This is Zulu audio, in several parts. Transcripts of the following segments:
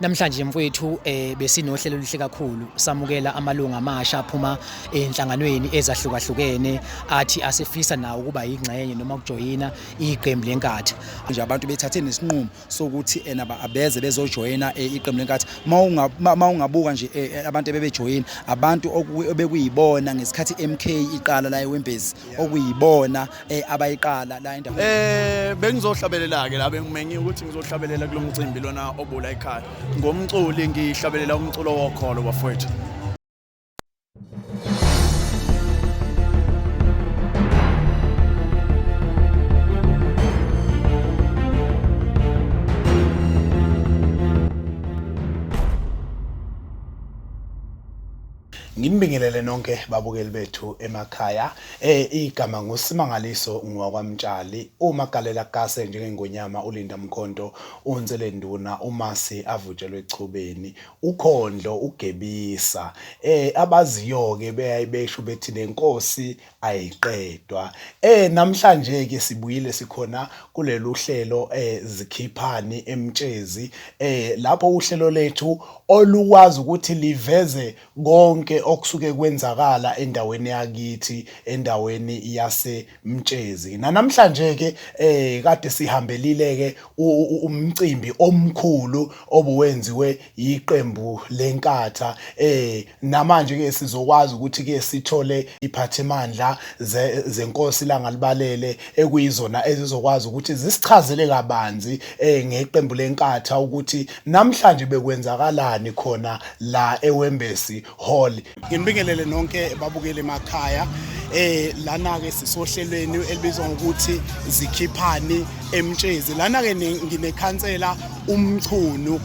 Namhlanje mfowethu besinohlelo oluhle kakhulu samukela amalunga amasha aphuma enhlanganweni ezahlukahlukene athi asifisa nawo ukuba yingxenye noma ukujoyina iqembu lenkatha. Nje abantu bethathe nesinqumo sokuthi naba abeze bezojoyina iqembu lenkatha. Ungabuka nje abantu bebejoyina abantu obekuyibona ngesikhathi MK iqala la eWembezi okuyibona abayiqala la endaweni. Bengizohlabelela ke la bengimenye ukuthi ngizohlabelela kulo mcimbi lona obula ekhaya. Ngomculi ngihlabelela umculo wokholo bafowethu. Ngimbingelele nonke babukeli bethu emakhaya. Igama nguSimangaliso ngwakwamtshali. Umagalela kase njengengonyama uLinda Mkhonto, uNtsele Nduna, uMasi avutshelwe echubeni, uKhondlo, uGebisa. Abaziyo ke beyayibesho bethi nenkosi ayiqedwa. Namhlanje ke sibuyile sikhona kulelu hlelo zikhiphani emtshezi. Lapho uhlelo lethu olukwazi ukuthi liveze konke okusuke kwenzakala endaweni yakithi, endaweni yaseMtshezi. Namhlanje ke kade sihambelile ke umcimbi omkhulu obuwenziwe iqembu lenkatha. Namanje ke sizokwazi ukuthi ke sithole iphathimandla zenkosi langalibalele ekuyizona ezizokwazi ukuthi zisichazele kabanzi ngeqembu lenkatha ukuthi namhlanje bekwenzakalani khona la eWembezi Hall. Ngimbingelele nonke babukele emakhaya. Lana ke sisohlelweni elibizwa ngokuthi zikhiphani emtshezi. Lana ke nginekhansela umchunu.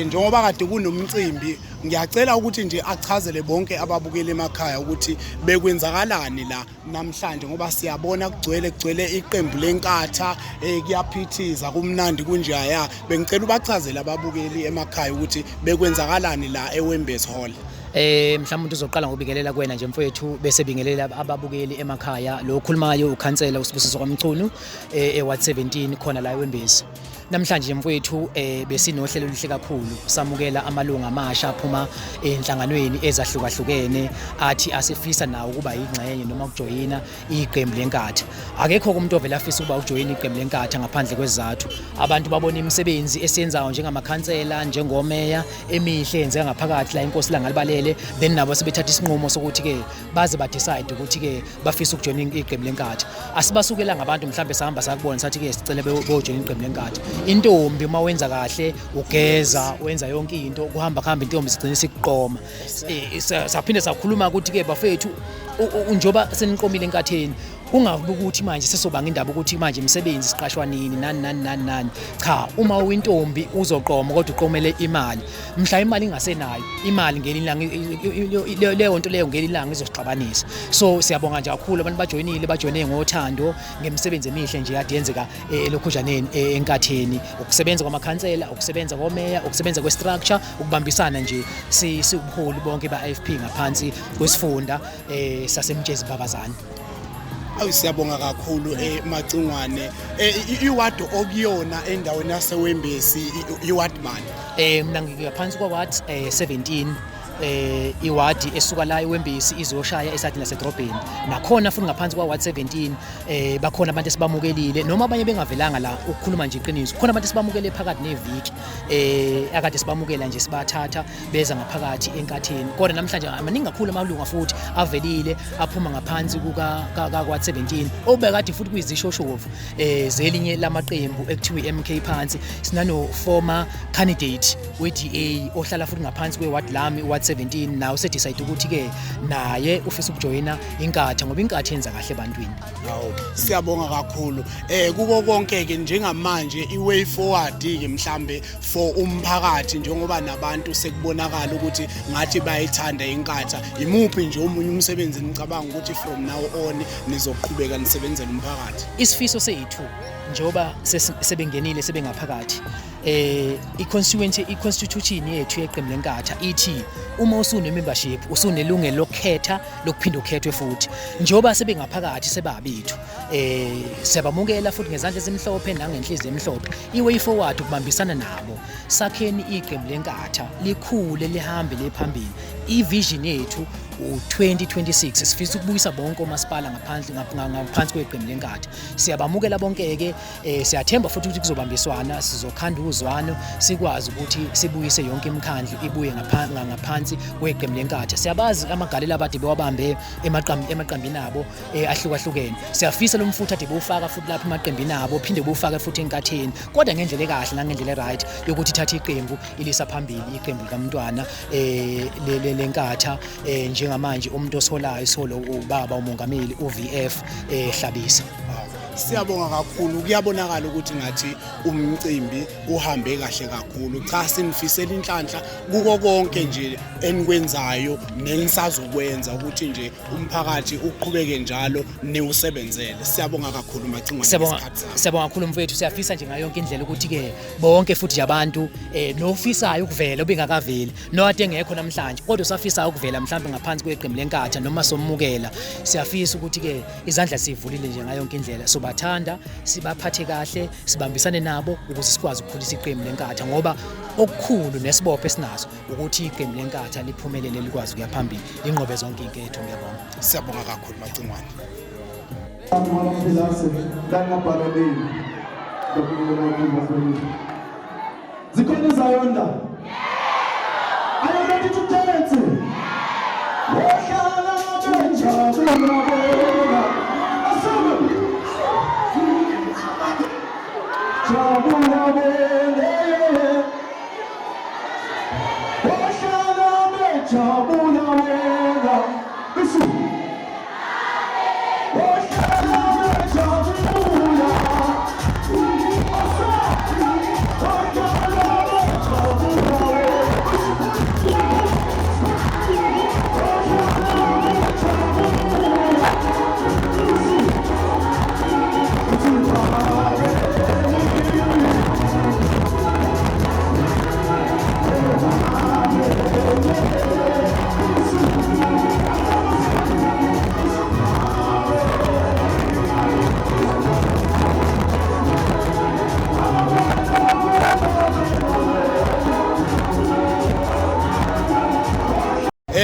Njengoba kade kunomcimbi, ngiyacela ukuthi nje achazele bonke ababukele emakhaya ukuthi bekwenzakalani la namhlanje, ngoba siyabona kugcwele iqembu lenkatha, kuyaphithiza kumnandi kunjaya. Bengicela ubachazele ababukeli emakhaya ukuthi bekwenzakalani la eWembezi Hall. Mhlawumbe uzoqala ngobingelela kuwena nje mfowethu bese bingelela ababukeli emakhaya. Lo khulumayo ukhansela uSibusiso kwaMchunu eWard 17 khona la eWembezi. Namhlanje mfowethu besinohlelo oluhle kakhulu samukela amalunga amasha aphuma enhlanganweni ezahlukahlukene athi asifisa nawo ukuba yingxenye noma ukujoyina iqembu lenkatha. Akekho umuntu ovela afisa ukuba ujoyina iqembu lenkatha ngaphandle kwezizathu. Abantu babona imisebenzi esiyenzayo njengamakhansela, njengomeya emihle enzeka ngaphakathi la inkosi langalibalele, then nabo sebethatha isinqumo sokuthi ke baze ba decide ukuthi ke bafisa ukujoyina iqembu lenkatha. Asibasukela ngabantu mhlambe sahamba sakubona sathi ke sicela bejoyina iqembu lenkatha. Intombi uma wenza kahle ugeza wenza yonke into kuhamba intombi sigcina sikuqoma. Saphinde sakhuluma ukuthi ke bafethu njoba seniqomile enkatheni kungabe ukuthi manje sesobanga indaba ukuthi manje imisebenzi siqashwa nini nani. Cha, uma uyintombi uzoqoma kodwa uqomele imali. Mhla imali ingasenayo, imali ngelinilanga leyo nto leyo ngelinilanga izosixabanisa. So siyabonga nje kakhulu abantu bajoyine ngothando ngemisebenzi emihle nje yade yenzeka elokhujaneni enkatheni. Ukusebenza kwamakhansela, ukusebenza komeya, ukusebenza kwestructure, ukubambisana nje siubuholi bonke ba-AFP ngaphansi kwesifunda saseMtshezi Babazane. Siyabonga kakhulu Macingwane. Iward okuyona endaweni yaseWembezi iward mani? Mina ngingaphansi kwaWard 17. Iward esuka la eWembezi izoshaya esathi nasedrobheni. Nakhona futhi ngaphansi kwaWard 17 bakhona abantu esibamukelile noma abanye bengavelanga la ukukhuluma nje iqiniso. Khona abantu esibamukele phakathi neviki akade sibamukela nje sibathatha beza ngaphakathi enkatheni. Kodwa namhlanje amaningi kakhulu amalunga futhi avelile aphuma ngaphansi kwaWard 17 obekade futhi kuyizishoshovu zelinye lamaqembu ekuthiwa iMK phansi. Sinano former candidate weDA ohlala futhi ngaphansi kweWard lami Ward 17 nawe sedecide ukuthi ke naye ufisa ukujoyina inkatha ngoba inkatha yenza kahle ebantwini. Siyabonga kakhulu. Kuko konke ke njengamanje iway forward ke mhlambe for umphakathi njengoba nabantu sekubonakala ukuthi ngathi bayithanda inkatha. Imuphi nje omunye umsebenzi nicabanga ukuthi from now on nizoqhubeka nisebenzele umphakathi? Isifiso sethu njoba sebengenile sebengaphakathi i-constitution yethu yeqembu lenkatha ithi uma usune-membership usunelungelo lokukhetha lokuphinda ukhethwe futhi njoba sebengaphakathi sebabethu siyabamukela futhi ngezandla ezimhlophe nangenhliziyo emhlophe i-way forward ukubambisana nabo sakheni iqembu lenkatha likhule lihambe liphambili i-vision yethu u-2026 sifisa ukubuyisa bonke omasipala ngaphansi kweqembu lenkatha siyabamukela bonke-ke siyathemba futhi ukuthi kuzobambiswana sizokhanda uzwano sikwazi ukuthi sibuyise yonke imikhandlu ibuye ngaphansi kweqembu lenkatha siyabazi amagalela abade bewabambe emaqembini abo ahlukahlukene siyafisa lo mfutho ade bewufaka futhi lapha emaqembini abo phinde bewufake futhi enkatheni kodwa ngendlela ekahle nangendlela e-right yokuthi ithathe iqembu ilisa phambili iqembu likamntwana lenkatha njengamanje umuntu osolayo isolo ubaba umongameli uVF Hlabisa. Siyabonga kakhulu kuyabonakala ukuthi ngathi umcimbi uhambe kahle kakhulu cha sinifisela inhlanhla kuko konke nje enikwenzayo nenisazokwenza ukuthi nje umphakathi uqhubeke njalo niwusebenzele siyabonga kakhulu Macingwane siyabonga kakhulu mfowethu siyafisa nje ngayo yonke indlela ukuthi ke bonke futhi abantu nofisayo ukuvela obengakaveli noade engekho namhlanje kodwa usafisayo ukuvela mhlawumbe ngaphansi kweqembu lenkatha noma somukela siyafisa ukuthi ke izandla sivulile nje ngayo yonke indlela bathanda sibaphathe kahle sibambisane nabo ukuze sikwazi ukukhulisa iqembu lenkatha ngoba okukhulu nesibopho esinaso ukuthi iqembu lenkatha liphumelele likwazi ukuya phambili inqobe zonke inketho ngiyabonga siyabonga kakhulu Macingwane zikhona izayonda are you ready to dance Jabula bele,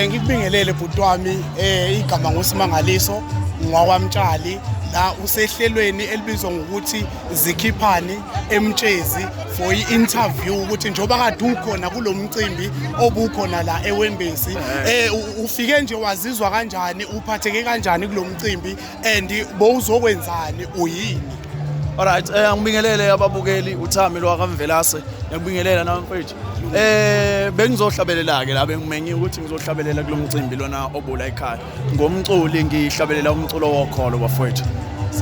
ngikubingelele bhuti wami igama nguSimangaliso ngwakwamtshali la usehlelweni elibizwa ngokuthi zikhiphani emtshezi for i-interview ukuthi njoba kade ukhona kulomcimbi obukhona la eWembesi ufike nje wazizwa kanjani uphatheke kanjani kulomcimbi and bowuzokwenzani uyini Alright ngibingelele ababukeli uThami lwakamvelase ngiyabingelela nawe mfethu bengizohlabelela ke la bengimenye ukuthi ngizohlabelela kulomcimbi lona obula ekhaya ngomculi ngihlabelela umculo wokholo bafowethu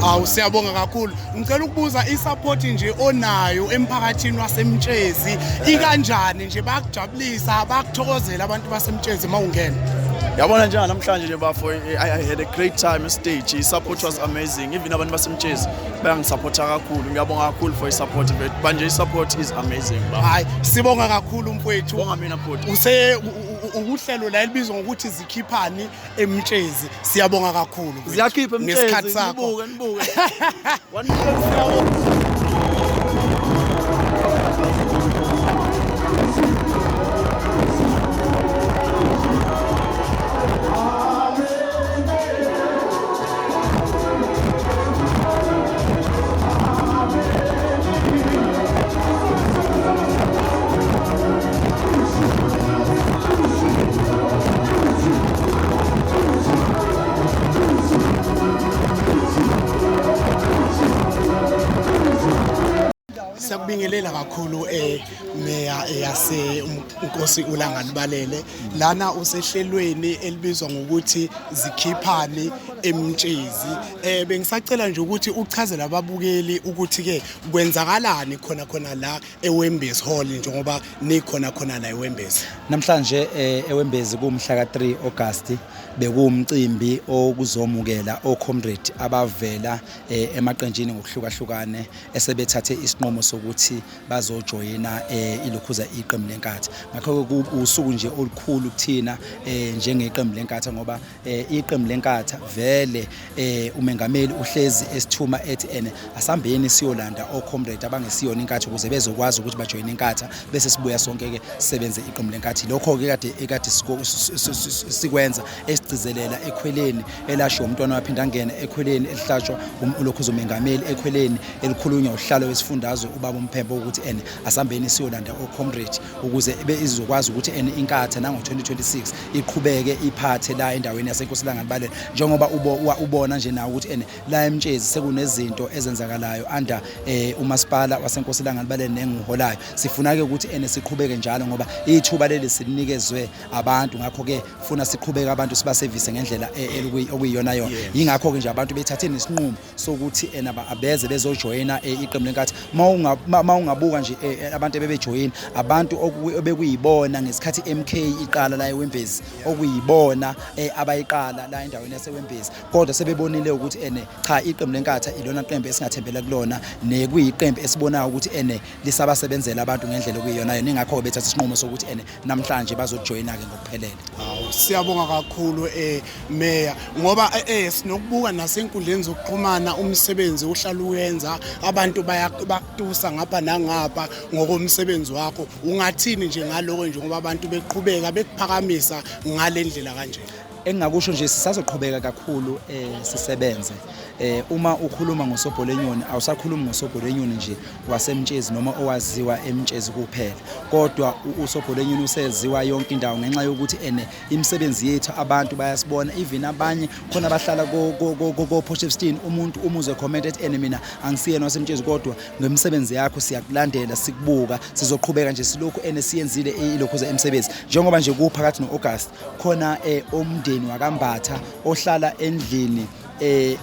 Awu siyabonga kakhulu ngicela ukubuza isupport nje onayo emphakathini wasemtshezi ikanjani nje bayakujabulisa bayakuthokozela abantu basemtshezi mawungena Yabona njani namhlanje nje bafo I had a great time stage support was amazing even abantu basemtshezi bayangisupport kakhulu ngiyabonga kakhulu for support manje support is amazing ba hayi sibonga kakhulu mfowethu bonga mina futhi ukuhlelo la elibizwa ngokuthi zikhiphani emtshezi siyabonga kakhulu ziyakhipha emtshezi nibuke ngiyabingelela kakhulu meya yase Nkosi uLangalibalele lana usehlelweni elibizwa ngokuthi zikhiphani emtshezi. Bengisacela nje ukuthi uchazele ababukeli ukuthi ke kwenzakalani khona la eWembezi Hall njengoba nikhona la eWembezi. Namhlanje eWembezi kumhla ka3 August bekuwumcimbi okuzomukela ocomrade abavela emaqenjini ngokuhlukahlukane esebethathe isinqumo sokuthi bazojoyina ilokhuza iqembu lenkatha. Ngakho usuku nje olukhulu kuthina njengeqembu lenkatha ngoba iqembu lenkatha vele umengameli uhlezi esithuma ethi asambeni siyolanda ocomrade abangesiyona inkatha ukuze bezokwazi ukuthi bajoyine inkatha bese sibuya sonke ke sisebenze iqembu lenkatha. Lokho ke kade sikwenza esigcizelela ekhweleni elasho umntwana waphinda angena ekhweleni elihlatshwa ulokhuza umengameli ekhweleni elikhulunywa uhlalo wesifundazwe ubaba uMphembo ukuthi asambeni siyolanda ocomrade ukuze izokwazi ukuthi inkatha nango2026 iqhubeke iphathe la endaweni yaseNkosi Langalibalele njengoba ubona nje nawo ukuthi la emtshezi sekunezinto ezenzakalayo under umasipala waseNkosi Langalibalele nengiholayo. Sifuna ke ukuthi siqhubeke njalo ngoba ithuba leli sinikezwe abantu, ngakho ke ufuna siqhubeke abantu sibaservice ngendlela okuyiyona yona. Yingakho ke nje abantu bethatheni isinqumo sokuthi abeze bezojoyina iqembu lenkatha. Mawungabuka nje abantu ebebejoyina abantu obekuyibona ngesikhathi MK iqala la eWembezi okuyibona abayiqala la endaweni yaseWembezi, kodwa sebebonile ukuthi cha iqembu lenkatha ilona qembu esingathembela kulona nekuyiqembu esibonayo ukuthi lisabasebenzela abantu ngendlela okuyiyona. Ningakho bethatha isinqumo sokuthi namhlanje bazojoyina ke ngokuphelele. Siyabonga kakhulu Meya ngoba sinokubuka nasenkundleni zokuxhumana umsebenzi uhlala uyenza abantu bakutusa ngapha nangapha ngokomsebenzi wakho. Ungathini nje ngaloko nje ngoba abantu beqhubeka bekuphakamisa ngalendlela kanje? Engakusho nje sisazoqhubeka kakhulu sisebenze. Uma ukhuluma ngoSobholenyoni awusakhulumi ngoSobholenyoni nje wasemtshezi noma owaziwa emtshezi kuphela, kodwa uSobholenyoni useziwa yonke indawo ngenxa yokuthi imisebenzi yethu abantu bayasibona. Even abanye khona abahlala ko Potchefstroom umuntu umuzwe comment ethi mina angisiyena wasemtshezi kodwa ngemisebenzi yakho siyakulandela sikubuka. Sizoqhubeka nje silokhu siyenzile ilokhuza emsebenzi njengoba nje kuphakathi noAugust khona umndeni wakambatha ohlala endlini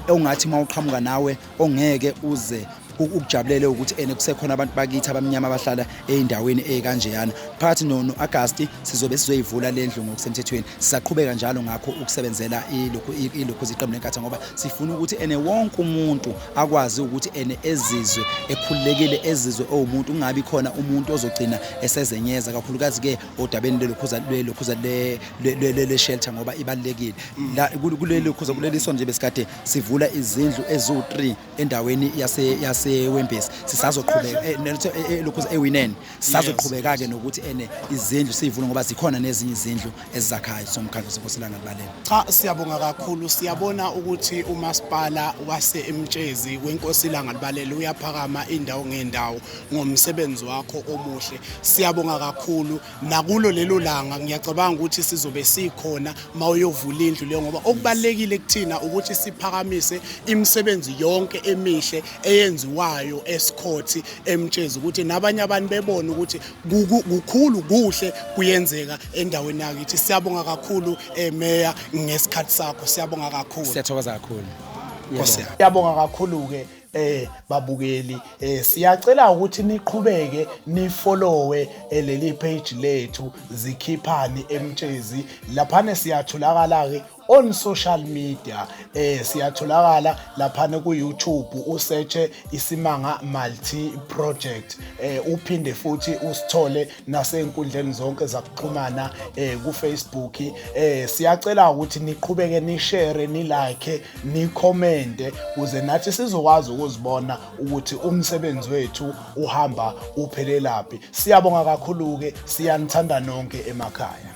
ongathi mawuqhamuka nawe ongeke uze ukujabulele ukuthi kusekhona abantu bakithi abamnyama abahlala eindaweni ekanjeyana. Phakathi noAugust sizobe sizoyivula lendlu ngokusemthethweni. Sisaqhubeka njalo ngakho ukusebenzela ilokhuza iqembu lenkatha ngoba sifuna ukuthi wonke umuntu akwazi ukuthi ezizwe ekhululekile, ezizwe umuntu, ungabi khona umuntu ozogcina esezenyeza kakhulukazi ke odabeni lelokhuza le shelter ngoba ibalekile. La kulelokhuza kuleliso nje besikade sivula izindlu ezu3 endaweni yaseWembezi. Sisazoqhubeka lokhuza eWinene sisazoqhubeka ke nokuthi izindlu sivule ngoba zikhona nezinye izindlu ezizakhayo somkhandlu seNkosi Langalibalele. Cha, siyabonga kakhulu. Siyabona ukuthi umasipala waseMtshezi weNkosi Langalibalele uyaphakama indawo ngendawo ngomsebenzi wakho omuhle. Siyabonga kakhulu nakulo lelo langa. Ngiyacabanga ukuthi sizobe sikhona mawuyovula indlu leyo ngoba okubalekile kuthina ukuthi siphakamise imisebenzi yonke emihle eyenziwayo eScourt eMtshezi ukuthi nabanye abantu bebone ukuthi kukhulu kuhle kuyenzeka endaweni yakithi. Siyabonga kakhulu Meya ngesikhathi sakho. Siyabonga kakhulu. Siyathokoza kakhulu. Siyabonga kakhulu ke babukeli. Siyacela ukuthi niqhubeke nifollowe leli page lethu Zikhiphani Emtshezi. Laphana siyatholakala ke on social media. Siyatholakala laphana ku YouTube usearch Isimanga Multi Project. Uphinde futhi usithole nasenkundleni zonke zakuxhumana ku Facebook. Siyacela ukuthi niqhubeke ni share, ni like, ni comment ukuze nathi sizokwazi ukuzibona ukuthi umsebenzi wethu uhamba uphelelaphi. Siyabonga kakhulu ke, siyanithanda nonke emakhaya.